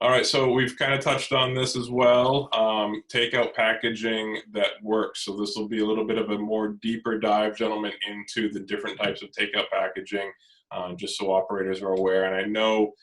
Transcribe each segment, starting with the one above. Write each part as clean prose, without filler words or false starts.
All right, so we've kind of touched on this as well. Takeout packaging that works. So this will be a little bit of a more deeper dive, gentlemen, into the different types of takeout packaging, just so operators are aware. And I know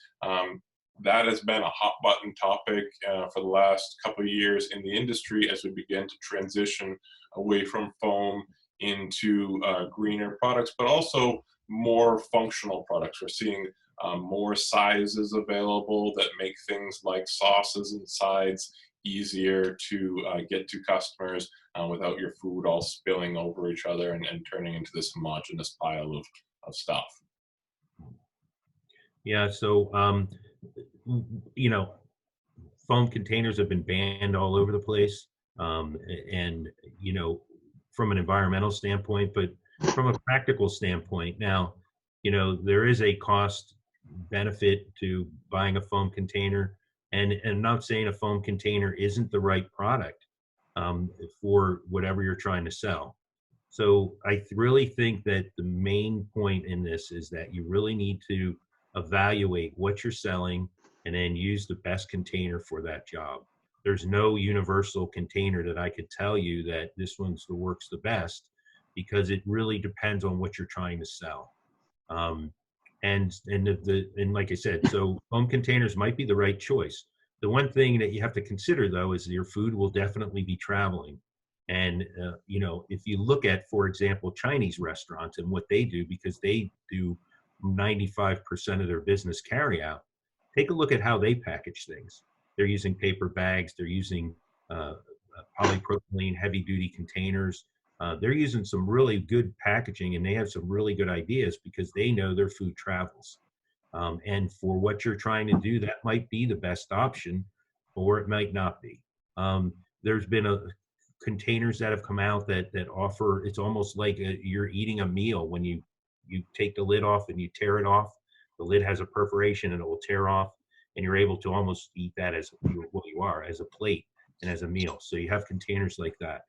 that has been a hot button topic for the last couple of years in the industry as we begin to transition away from foam into greener products, but also more functional products. We're seeing more sizes available that make things like sauces and sides easier to get to customers without your food all spilling over each other and turning into this homogeneous pile of stuff. Yeah, so you know, foam containers have been banned all over the place, and from an environmental standpoint, but from a practical standpoint, now, there is a cost benefit to buying a foam container, and I'm not saying a foam container isn't the right product for whatever you're trying to sell. So I really think that the main point in this is that you really need to evaluate what you're selling and then use the best container for that job. There's no universal container that I could tell you that this one's the works the best, because it really depends on what you're trying to sell. And like I said, so foam containers might be the right choice. The one thing that you have to consider, though, is your food will definitely be traveling. And if you look at, for example, Chinese restaurants and what they do, because they do 95% of their business carry out, take a look at how they package things. They're using paper bags. They're using polypropylene heavy-duty containers. They're using some really good packaging, and they have some really good ideas because they know their food travels. And for what you're trying to do, that might be the best option, or it might not be. There's been containers that have come out that offer, it's almost like you're eating a meal. When you take the lid off and you tear it off, the lid has a perforation and it will tear off, and you're able to almost eat that as what you are, as a plate and as a meal. So you have containers like that.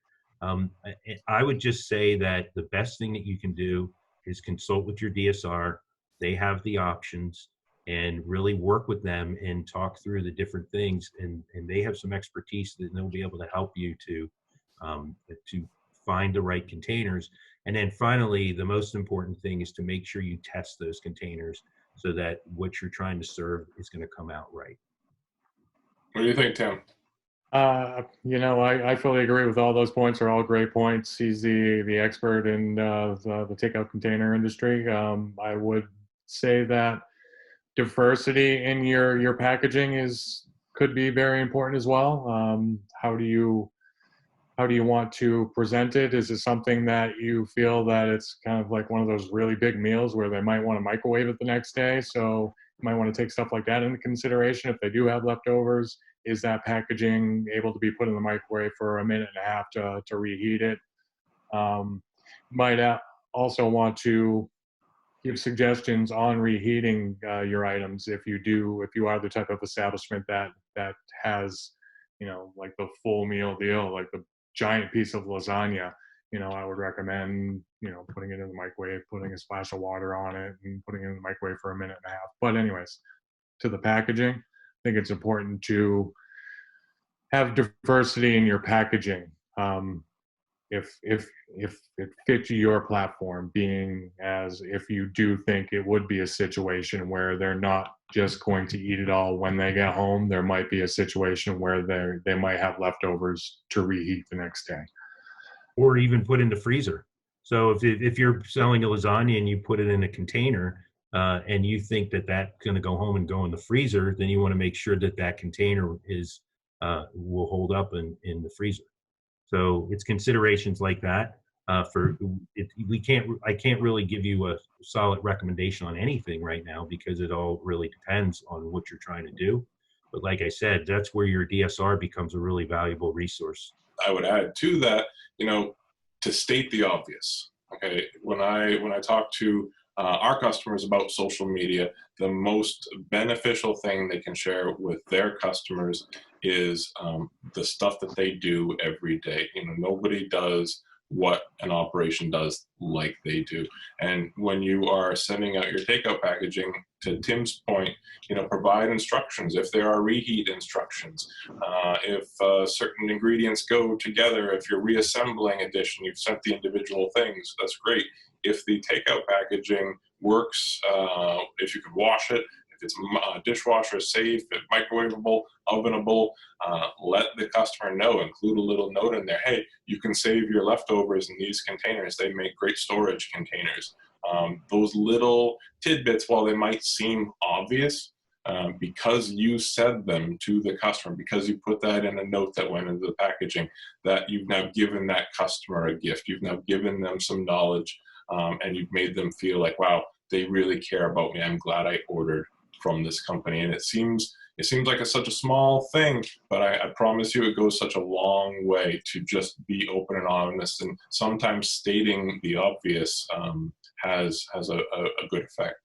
I would just say that the best thing that you can do is consult with your DSR. They have the options, and really work with them and talk through the different things. And they have some expertise that they'll be able to help you to find the right containers. And then finally, the most important thing is to make sure you test those containers so that what you're trying to serve is going to come out right. What do you think, Tim? I fully agree with all those points. Are all great points. He's the expert in the takeout container industry. I would say that diversity in your packaging could be very important as well. How do you want to present it? Is it something that you feel that it's kind of like one of those really big meals where they might want to microwave it the next day? So you might want to take stuff like that into consideration. If they do have leftovers, is that packaging able to be put in the microwave for a minute and a half to reheat it? Might also want to give suggestions on reheating your items if you are the type of establishment that has, like the full meal deal, like the giant piece of lasagna. I would recommend, putting it in the microwave, putting a splash of water on it, and putting it in the microwave for a minute and a half. But anyways, to the packaging, I think it's important to have diversity in your packaging. If it fits your platform, being as if you do think it would be a situation where they're not just going to eat it all when they get home, there might be a situation where they might have leftovers to reheat the next day. Or even put in the freezer. So if you're selling a lasagna and you put it in a container, and you think that that's going to go home and go in the freezer, then you want to make sure that container will hold up in the freezer. So it's considerations like that. I can't really give you a solid recommendation on anything right now, because it all really depends on what you're trying to do. But like I said, that's where your DSR becomes a really valuable resource. I would add to that, to state the obvious. Okay, when I talk to our customers about social media, the most beneficial thing they can share with their customers is the stuff that they do every day. Nobody does what an operation does like they do. And when you are sending out your takeout packaging, to Tim's point, provide instructions if there are reheat instructions. If certain ingredients go together, if you're reassembling a dish and you've sent the individual things, that's great. If the takeout packaging works, if you could wash it, if it's dishwasher safe, if microwavable, ovenable, let the customer know. Include a little note in there. Hey, you can save your leftovers in these containers. They make great storage containers. Those little tidbits, while they might seem obvious, because you said them to the customer, because you put that in a note that went into the packaging, that you've now given that customer a gift. You've now given them some knowledge, and you've made them feel like, wow, they really care about me. I'm glad I ordered from this company. And it seems like it's such a small thing, but I promise you it goes such a long way to just be open and honest. And sometimes stating the obvious has a good effect.